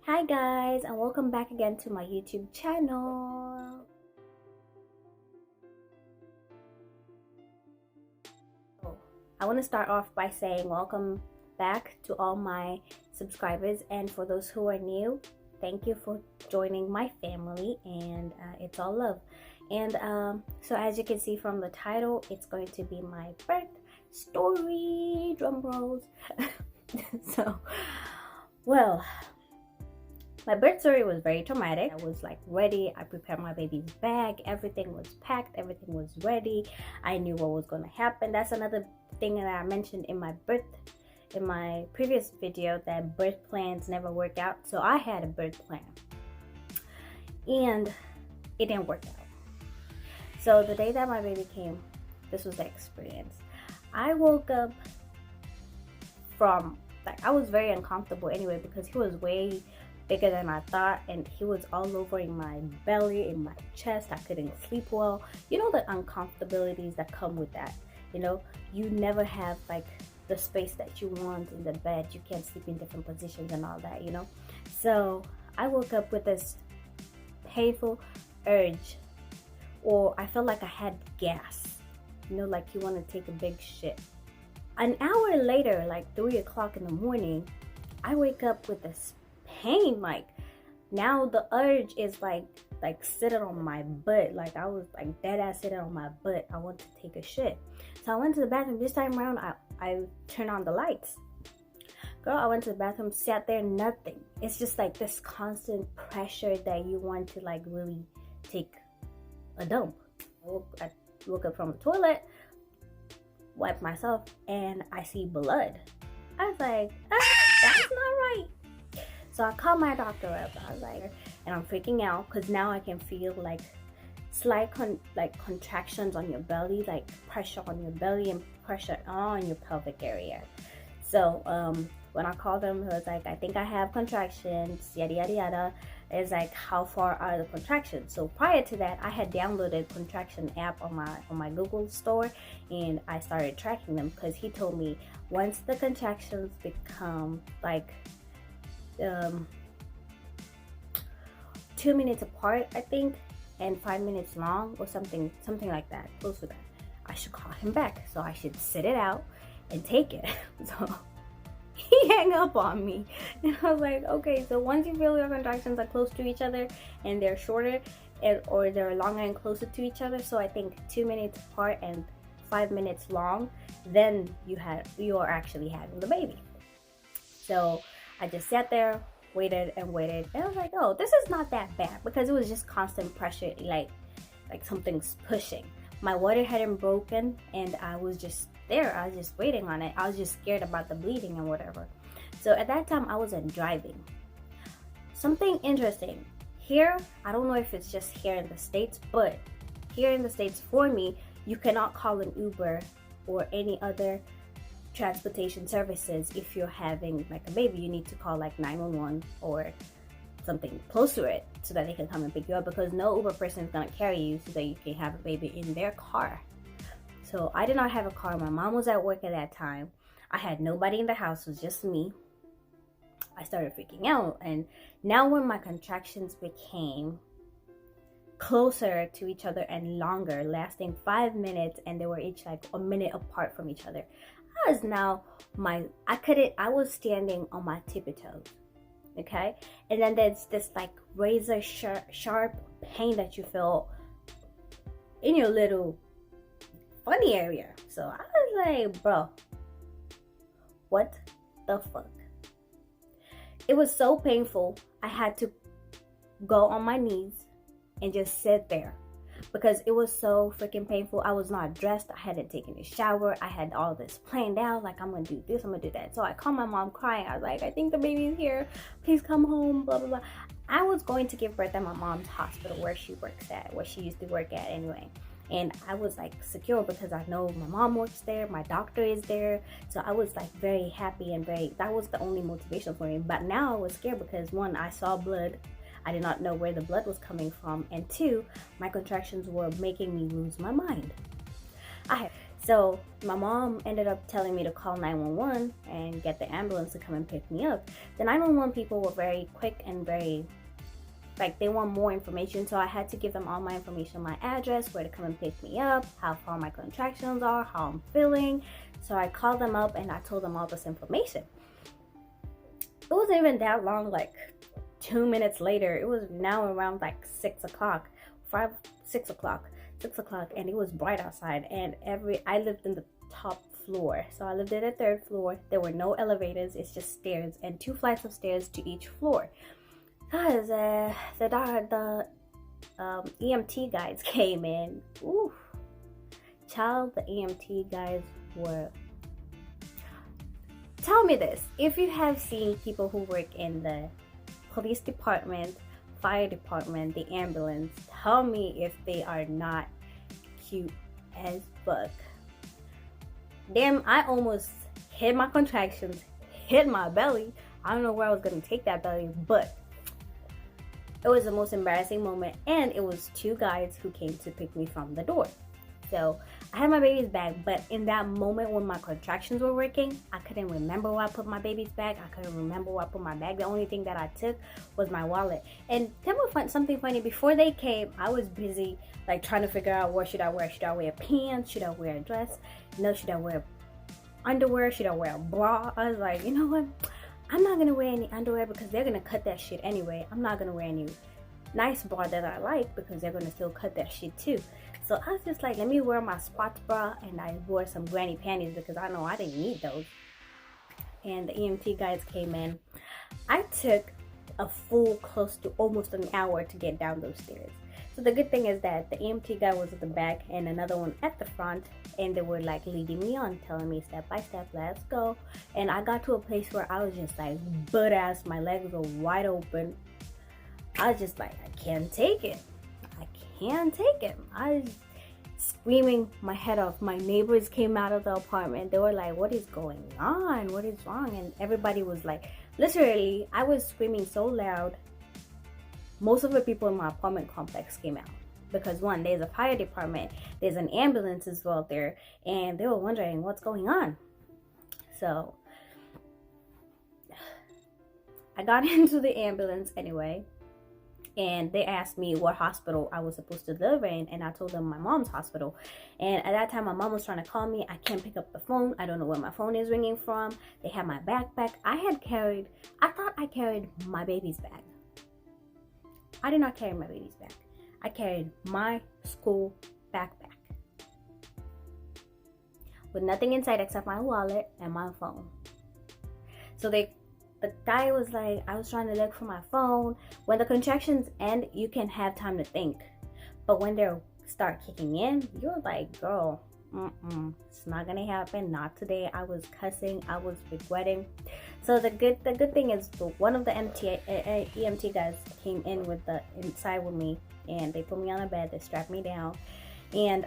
Hi guys, and welcome back again to my YouTube channel. I want to start off by saying welcome back to all my subscribers, and for those who are new, thank you for joining my family, and it's all love. And so as you can see from the title, it's going to be my birth story, drum rolls. so well, my birth story was very traumatic. I was like ready. I prepared my baby's bag. Everything was packed. Everything was ready. I knew what was going to happen. That's another thing that I mentioned in my previous video, that birth plans never work out. So I had a birth plan and it didn't work out. So the day that my baby came, this was the experience. I woke up from, like, I was very uncomfortable anyway because he was way bigger than I thought, and he was all over in my belly, in my chest. I couldn't sleep well. You know, the uncomfortabilities that come with that. You know, you never have like the space that you want in the bed. You can't sleep in different positions and all that, you know. So I woke up with this painful urge, or I felt like I had gas, you know, like you want to take a big shit. An hour later, like 3 o'clock in the morning, I wake up with this pain. Like, now the urge is like sitting on my butt. Like, I was like dead ass sitting on my butt. I want to take a shit. So I went to the bathroom. This time around, I turned on the lights. Girl, I went to the bathroom, sat there, nothing. It's just like this constant pressure that you want to like really take a dump. I woke up from the toilet, wiped myself, and I see blood. I was like, that's not right. So I called my doctor up. I was like, and I'm freaking out because now I can feel like slight contractions on your belly, like pressure on your belly and pressure on your pelvic area. So when I called him, he was like, I think I have contractions, yada yada yada. It's like, how far are the contractions? So prior to that, I had downloaded contraction app on my Google store, and I started tracking them because he told me once the contractions become like 2 minutes apart, I think, and 5 minutes long or something like that, close to that, I should call him back. So I should sit it out and take it. So he hung up on me, and I was like, okay, so once you feel your contractions are close to each other and they're shorter or they're longer and closer to each other, so I think 2 minutes apart and 5 minutes long, then you are actually having the baby. So I just sat there, waited and waited, and I was like, oh, this is not that bad, because it was just constant pressure, like something's pushing. My water hadn't broken, and I was just there. I was just waiting on it. I was just scared about the bleeding and whatever. So at that time, I wasn't driving. Something interesting here, I don't know if it's just here in the States, but here in the States, for me, you cannot call an Uber or any other transportation services if you're having like a baby. You need to call like 911 or something close to it so that they can come and pick you up, because no Uber person is going to carry you so that you can have a baby in their car. So I did not have a car. My mom was at work at that time. I had nobody in the house. It was just me. I started freaking out, and now when my contractions became closer to each other and longer, lasting 5 minutes, and they were each like a minute apart from each other, I was standing on my tippy toes, okay? And then there's this like razor sharp pain that you feel in your little funny area. So I was like, bro, what the fuck? It was so painful. I had to go on my knees and just sit there because it was so freaking painful. I was not dressed. I hadn't taken a shower. I had all this planned out, like, I'm gonna do this, I'm gonna do that. So I called my mom crying. I was like, I think the baby's here, please come home, blah blah blah. I was going to give birth at my mom's hospital where she works at, where she used to work at anyway. And I was like secure because I know my mom works there, my doctor is there. So I was like very happy and that was the only motivation for me. But now I was scared because, one, I saw blood. I did not know where the blood was coming from, and two, my contractions were making me lose my mind. So my mom ended up telling me to call 911 and get the ambulance to come and pick me up. The 911 people were very quick and very, like, they want more information, so I had to give them all my information, my address, where to come and pick me up, how far my contractions are, how I'm feeling. So I called them up and I told them all this information. It wasn't even that long, like 2 minutes later. It was now around like 6 o'clock, 6 o'clock, and it was bright outside. And I lived in the top floor, so I lived in the 3rd floor. There were no elevators, it's just stairs and 2 flights of stairs to each floor. Guys, the EMT guys came in. Ooh, child, the EMT guys were. Tell me this: if you have seen people who work in the police department, fire department, the ambulance, tell me if they are not cute as fuck. Damn, I almost hit my contractions, hit my belly. I don't know where I was gonna take that belly, but it was the most embarrassing moment. And it was 2 guys who came to pick me from the door. So I had my baby's bag, but in that moment when my contractions were working, I couldn't remember where I put my baby's bag. I couldn't remember where I put my bag. The only thing that I took was my wallet. And tell me something funny. Before they came, I was busy like trying to figure out what should I wear. Should I wear pants? Should I wear a dress? No, should I wear underwear? Should I wear a bra? I was like, you know what? I'm not gonna wear any underwear because they're gonna cut that shit anyway. I'm not gonna wear any nice bra that I like because they're gonna still cut that shit too. So I was just like, let me wear my sports bra, and I wore some granny panties because I know I didn't need those. And the EMT guys came in. I took a full close to almost an hour to get down those stairs. So the good thing is that the EMT guy was at the back and another one at the front, and they were like leading me on, telling me step by step, let's go. And I got to a place where I was just like butt ass, my legs were wide open. I was just like, I can't take it. I can't take it. I was screaming my head off. My neighbors came out of the apartment. They were like, what is going on? What is wrong? And everybody was like, literally, I was screaming so loud. Most of the people in my apartment complex came out because, one, there's a fire department, there's an ambulance as well there, and they were wondering what's going on. So I got into the ambulance anyway, and they asked me what hospital I was supposed to deliver in, and I told them my mom's hospital. And at that time, my mom was trying to call me. I can't pick up the phone. I don't know where my phone is ringing from. They had my backpack. I thought I carried my baby's bag. I did not carry my baby's bag. I carried my school backpack with nothing inside except my wallet and my phone. So the guy was like, I was trying to look for my phone. When the contractions end, you can have time to think. But when they start kicking in, you're like, girl, it's not gonna happen. Not today. I was cussing. I was regretting. So the good thing is, one of the EMT guys came in inside with me, and they put me on a bed. They strapped me down, and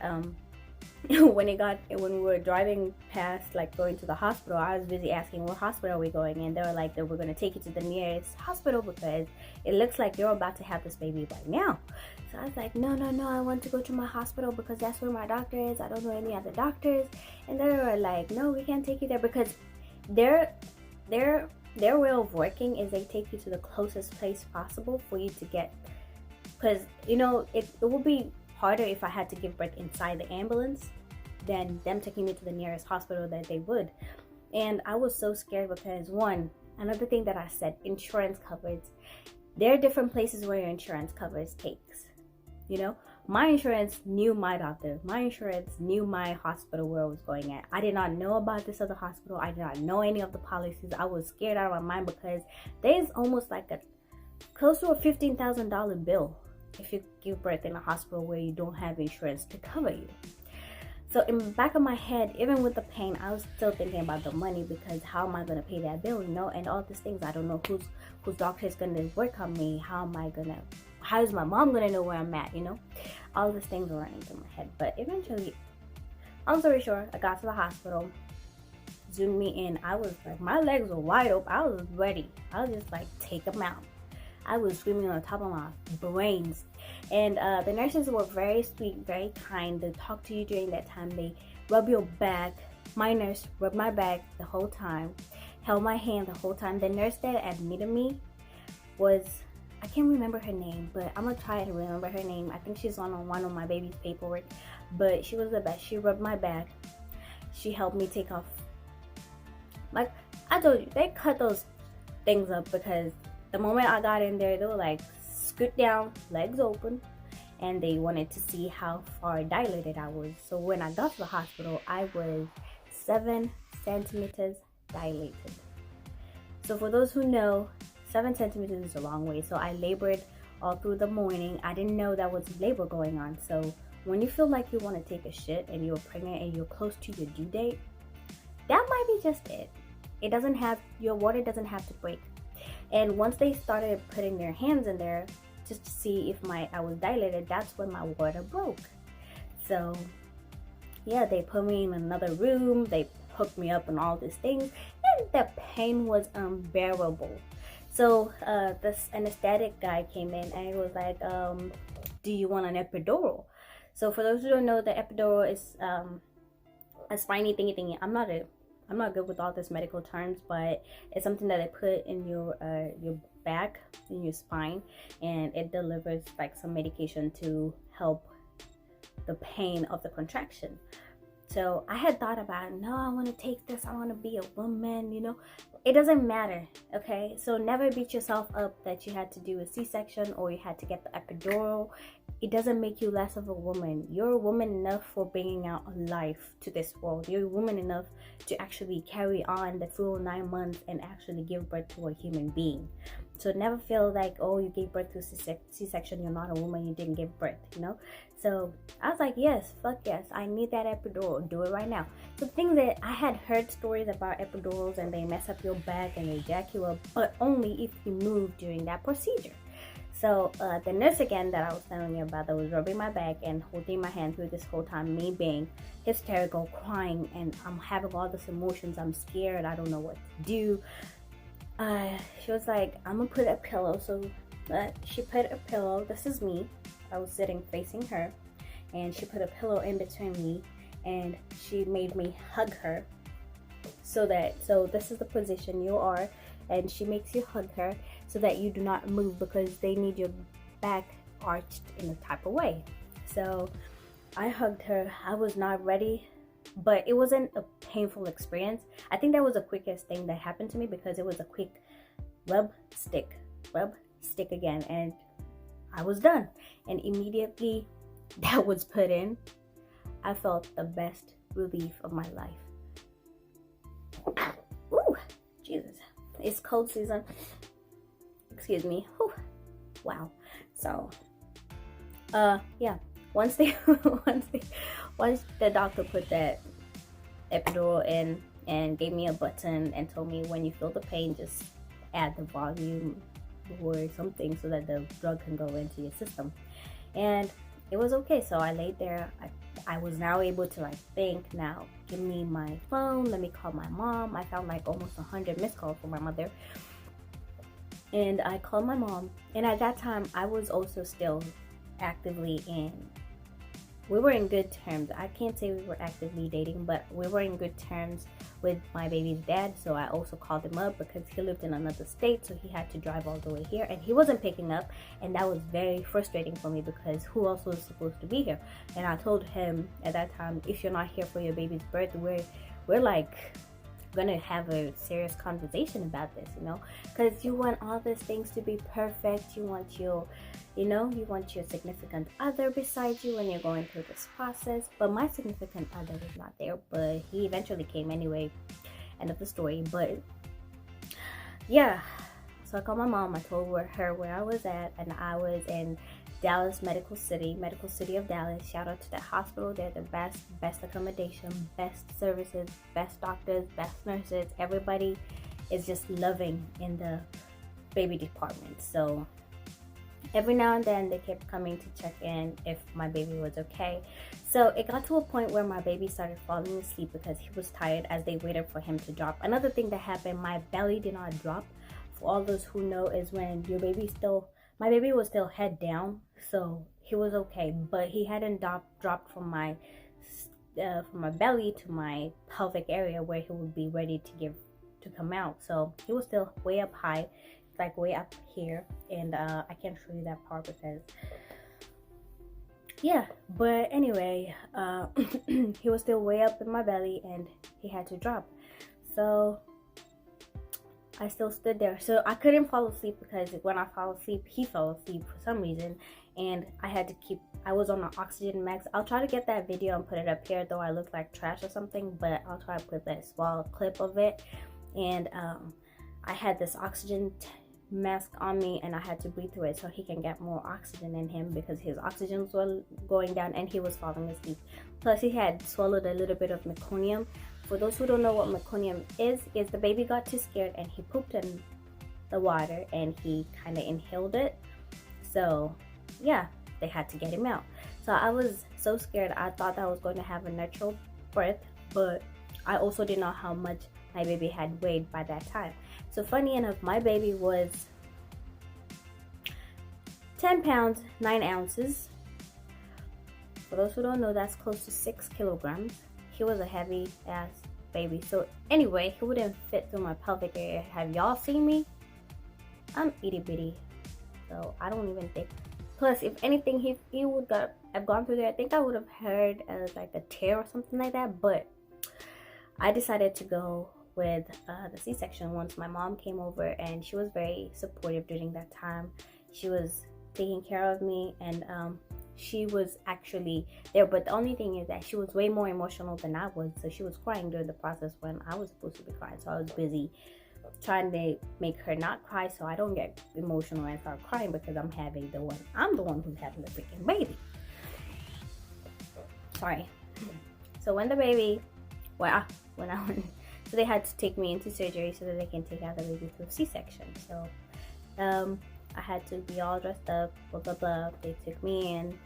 when we were driving past, like going to the hospital, I was busy asking, what hospital are we going? And they were like, we're going to take you to the nearest hospital because it looks like you're about to have this baby right now. So I was like, no, I want to go to my hospital because that's where my doctor is. I don't know any other doctors. And they were like, no, we can't take you there because their way of working is they take you to the closest place possible for you to get, because it will be harder if I had to give birth inside the ambulance than them taking me to the nearest hospital that they would. And I was so scared because, one, another thing that I said, insurance coverage. There are different places where your insurance coverage takes. My insurance knew my doctor. My insurance knew my hospital where I was going at. I did not know about this other hospital. I did not know any of the policies. I was scared out of my mind because there's almost like close to a $15,000 bill if you give birth in a hospital where you don't have insurance to cover you. So in the back of my head, even with the pain, I was still thinking about the money because how am I going to pay that bill, and all these things. I don't know whose doctor is going to work on me. How is my mom going to know where I'm at, All these things were running through my head. But eventually, long story short, I got to the hospital, zoomed me in. I was like, my legs were wide open. I was ready. I was just like, take them out. I was screaming on the top of my brains. And the nurses were very sweet, very kind. They talked to you during that time. They rub your back. My nurse rubbed my back the whole time, held my hand the whole time. The nurse that admitted me was, I can't remember her name, but I'm gonna try to remember her name. I think she's on one of my baby's paperwork, but she was the best. She rubbed my back. She helped me take off. Like I told you, they cut those things up because the moment I got in there, they were like, scoot down, legs open, and they wanted to see how far dilated I was. So when I got to the hospital, I was 7 centimeters dilated. So for those who know, 7 centimeters is a long way. So I labored all through the morning. I didn't know that was labor going on. So when you feel like you want to take a shit and you're pregnant and you're close to your due date, that might be just it. It doesn't have, your water doesn't have to break. And once they started putting their hands in there just to see if I was dilated, that's when my water broke. So yeah, they put me in another room, they hooked me up and all these things, and the pain was unbearable. So this anesthetic guy came in and he was like, do you want an epidural? So for those who don't know, the epidural is a spiny thingy. I'm not good with all this medical terms, but it's something that they put in your back, in your spine, and it delivers like some medication to help the pain of the contraction. So I had thought about, no, I want to take this, I want to be a woman, you know. It doesn't matter, okay? So never beat yourself up that you had to do a C-section or you had to get the epidural. It doesn't make you less of a woman. You're a woman enough for bringing out a life to this world. You're a woman enough to actually carry on the full 9 months and actually give birth to a human being. So never feel like, oh, you gave birth to a C-section, you're not a woman, you didn't give birth, you know? So I was like, yes, fuck yes, I need that epidural, do it right now. So the thing that I had heard stories about epidurals and they mess up your back and they jack you up, but only if you move during that procedure. So the nurse again that I was telling you about that was rubbing my back and holding my hand through this whole time, me being hysterical, crying, and I'm having all these emotions, I'm scared, I don't know what to do. She was like, I'm gonna put a pillow. So she put a pillow, this is me, I was sitting facing her, and she put a pillow in between me and she made me hug her, so this is the position you are, and she makes you hug her so that you do not move because they need your back arched in a type of way. So I hugged her. I was not ready, but it wasn't a painful experience. I think that was the quickest thing that happened to me because it was a quick rub, stick again, and I was done. And immediately that was put in, I felt the best relief of my life. Ooh, Jesus. It's cold season. Excuse me. Whew. Wow. So, yeah. Once the doctor put that epidural in and gave me a button and told me when you feel the pain, just add the volume or something so that the drug can go into your system. And it was okay. So I laid there. I was now able to like think, now give me my phone, let me call my mom. I found like almost 100 missed calls from my mother. And I called my mom, and at that time I was also still actively we were in good terms. I can't say we were actively dating, but we were in good terms with my baby's dad. So I also called him up because he lived in another state, so he had to drive all the way here and he wasn't picking up, and that was very frustrating for me because who else was supposed to be here? And I told him at that time, if you're not here for your baby's birth, we're like gonna have a serious conversation about this, you know, because you want all these things to be perfect. You want your significant other beside you when you're going through this process. But my significant other was not there, but he eventually came anyway. End of the story. But yeah, so I called my mom. I told her where I was at, and I was in Dallas Medical City of Dallas. Shout out to that hospital. They're the best accommodation, best services, best doctors, best nurses. Everybody is just loving in the baby department. So every now and then they kept coming to check in if my baby was okay. So it got to a point where my baby started falling asleep because he was tired as they waited for him to drop. Another thing that happened, my belly did not drop. For all those who know, is when your my baby was still head down, so he was okay, but he hadn't dropped from my from my belly to my pelvic area where he would be ready to come out. So he was still way up high, like way up here, and I can't show you that part because yeah. But anyway, he was still way up in my belly and he had to drop. So I still stood there. So I couldn't fall asleep because when I fall asleep, he fell asleep for some reason, and I was on an oxygen max. I'll try to get that video and put it up here, though I look like trash or something, but I'll try to put that small clip of it. And I had this oxygen mask on me, and I had to breathe through it so he can get more oxygen in him because his oxygen was going down and he was falling asleep. Plus he had swallowed a little bit of meconium. For those who don't know what meconium is the baby got too scared and he pooped in the water and he kind of inhaled it. So yeah, they had to get him out. So I was so scared. I thought that I was going to have a natural birth, but I also didn't know how much my baby had weighed by that time. So funny enough, my baby was 10 pounds 9 ounces. For those who don't know, that's close to 6 kilograms. He was a heavy ass baby. So anyway, he wouldn't fit through my pelvic area. Have y'all seen me? I'm itty bitty, so I don't even think. Plus, if anything, he would have gone through there. I think I would have heard like a tear or something like that. But I decided to go with the C-section once my mom came over, and she was very supportive during that time. She was taking care of me, and she was actually there. But the only thing is that she was way more emotional than I was, so she was crying during the process when I was supposed to be crying. So I was busy trying to make her not cry so I don't get emotional and start crying because I'm the one who's having the freaking baby. Sorry. So when the baby, so they had to take me into surgery so that they can take out the baby through C-section. So I had to be all dressed up, blah blah blah. They took me in,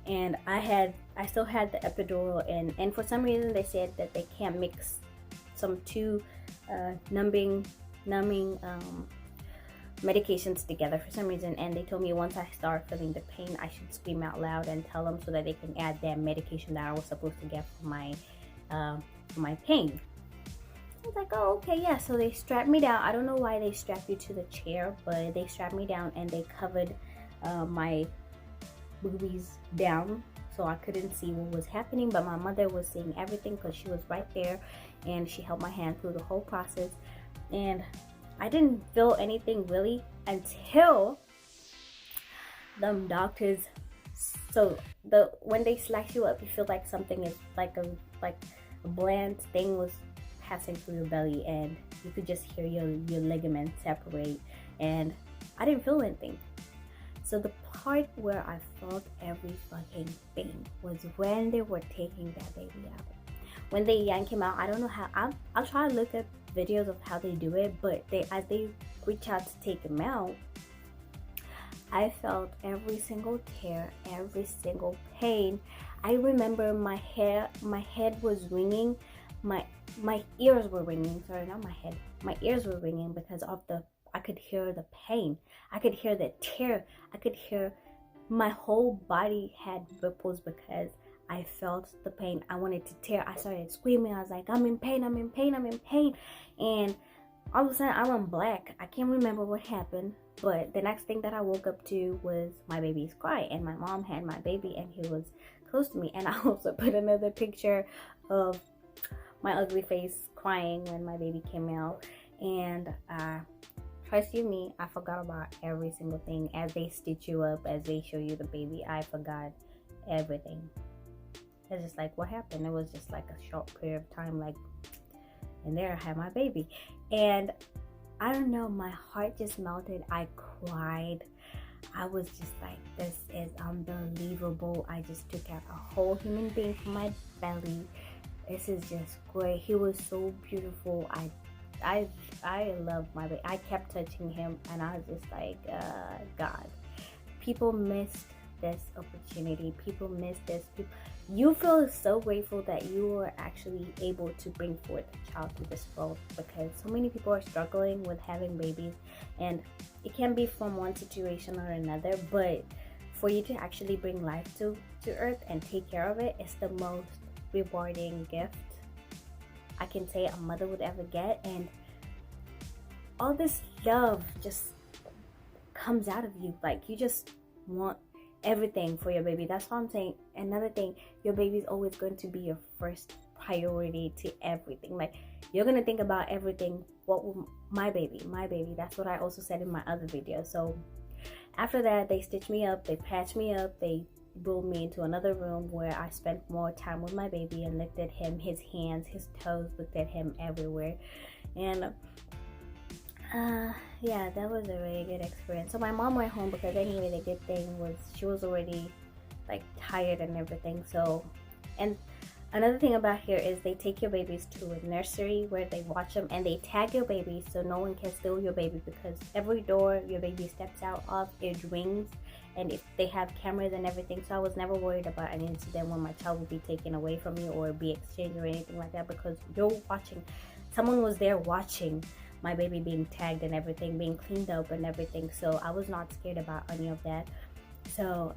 and I still had the epidural in, and for some reason they said that they can't mix some two numbing medications together for some reason. And they told me once I start feeling the pain, I should scream out loud and tell them so that they can add that medication that I was supposed to get for my pain. I was like, oh, okay, yeah. So they strapped me down. I don't know why they strapped you to the chair, but they strapped me down and they covered my boobies down so I couldn't see what was happening. But my mother was seeing everything because she was right there, and she held my hand through the whole process. And I didn't feel anything really until them doctors. So when they slice you up, you feel like something is like a bland thing was passing through your belly, and you could just hear your ligaments separate, and I didn't feel anything. So the part where I felt every fucking thing was when they were taking that baby out. When they yank him out, I don't know how. I'll try to look at videos of how they do it, but as they reach out to take him out, I felt every single tear, every single pain. I remember my head was ringing, my ears were ringing. Sorry, not my head. My ears were ringing because I could hear the pain. I could hear the tear. I could hear my whole body had ripples because I felt the pain. I wanted to tear. I started screaming. I was like, I'm in pain, I'm in pain, I'm in pain. And all of a sudden I went black. I can't remember what happened, but the next thing that I woke up to was my baby's cry, and my mom had my baby and he was close to me. And I also put another picture of my ugly face crying when my baby came out. And trust you me, I forgot about every single thing. As they stitch you up, as they show you the baby, I forgot everything. It's just like, what happened? It was just like a short period of time, like, and there I had my baby. And I don't know, my heart just melted. I cried. I was just like, this is unbelievable. I just took out a whole human being from my belly. This is just great. He was so beautiful. I love my baby. I kept touching him, and I was just like, God, people missed this opportunity. People missed this. You feel so grateful that you were actually able to bring forth a child to this world, because so many people are struggling with having babies, and it can be from one situation or another. But for you to actually bring life to earth and take care of it is the most rewarding gift I can say a mother would ever get. And all this love just comes out of you, like you just want everything for your baby. That's what I'm saying. Another thing, your baby's always going to be your first priority to everything. Like you're gonna think about everything. What will my baby, that's what I also said in my other video. So after that, they stitched me up, they patched me up, they rolled me into another room where I spent more time with my baby and looked at him, his hands, his toes, looked at him everywhere. And yeah, that was a really good experience. So my mom went home because anyway, the good thing was she was already like tired and everything. So, and another thing about here is they take your babies to a nursery where they watch them and they tag your baby so no one can steal your baby, because every door your baby steps out of, it rings, and if they have cameras and everything. So I was never worried about an incident when my child would be taken away from me or be exchanged or anything like that, because you're watching, someone was there watching my baby being tagged and everything, being cleaned up and everything. So I was not scared about any of that. So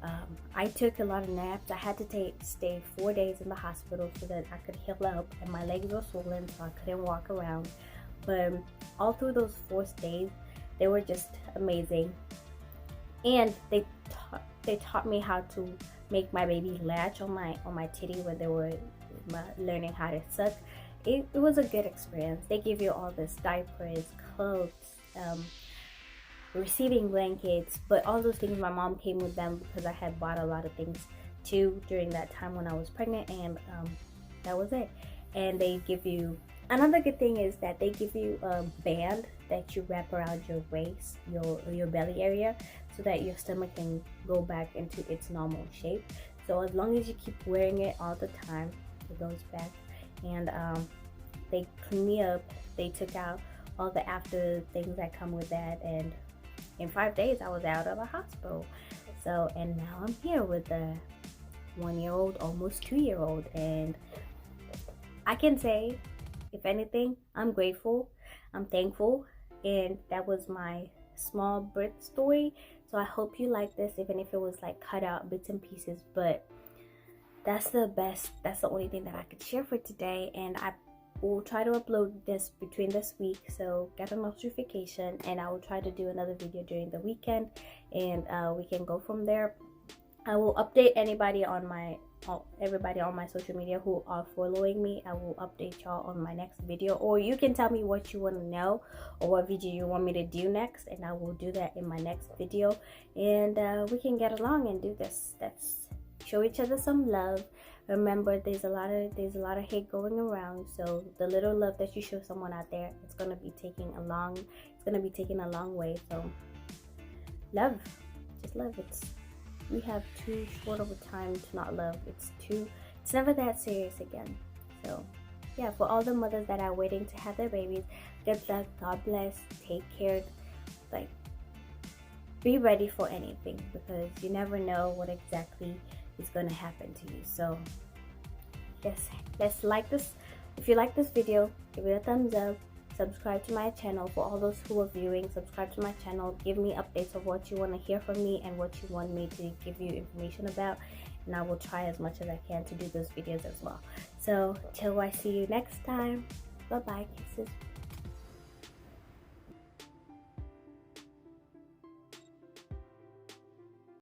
I took a lot of naps. I had to stay 4 days in the hospital so that I could heal up, and my legs were swollen so I couldn't walk around. But all through those 4 days, they were just amazing. And they taught me how to make my baby latch on my titty when they were learning how to suck. It was a good experience. They give you all this diapers, clothes, receiving blankets, but all those things, my mom came with them because I had bought a lot of things too during that time when I was pregnant, and that was it. And they give you, another good thing is that they give you a band that you wrap around your waist, your belly area, so that your stomach can go back into its normal shape. So as long as you keep wearing it all the time, it goes back. And they cleaned me up, they took out all the after things that come with that, and in 5 days I was out of the hospital. So, and now I'm here with a 1-year-old, almost 2-year-old, and I can say, if anything, I'm grateful, I'm thankful, and that was my small birth story. So I hope you like this, even if it was like cut out bits and pieces, but that's the only thing that I could share for today. And I will try to upload this between this week, so get a notification, and I will try to do another video during the weekend, and we can go from there. I will update everybody on my social media who are following me. I will update y'all on my next video, or you can tell me what you want to know or what video you want me to do next, and I will do that in my next video. And we can get along and do this. Let's show each other some love. Remember, there's a lot of hate going around, so the little love that you show someone out there, it's gonna be taken a long way. So love, just love. We have too short of a time to not love. It's never that serious again. So yeah, for all the mothers that are waiting to have their babies, good luck, God bless, take care, like be ready for anything, because you never know what exactly is going to happen to you. So let's like this. If you like this video, give it a thumbs up, subscribe to my channel. For all those who are viewing, subscribe to my channel, give me updates of what you want to hear from me and what you want me to give you information about, and I will try as much as I can to do those videos as well. So till I see you next time, bye bye, kisses.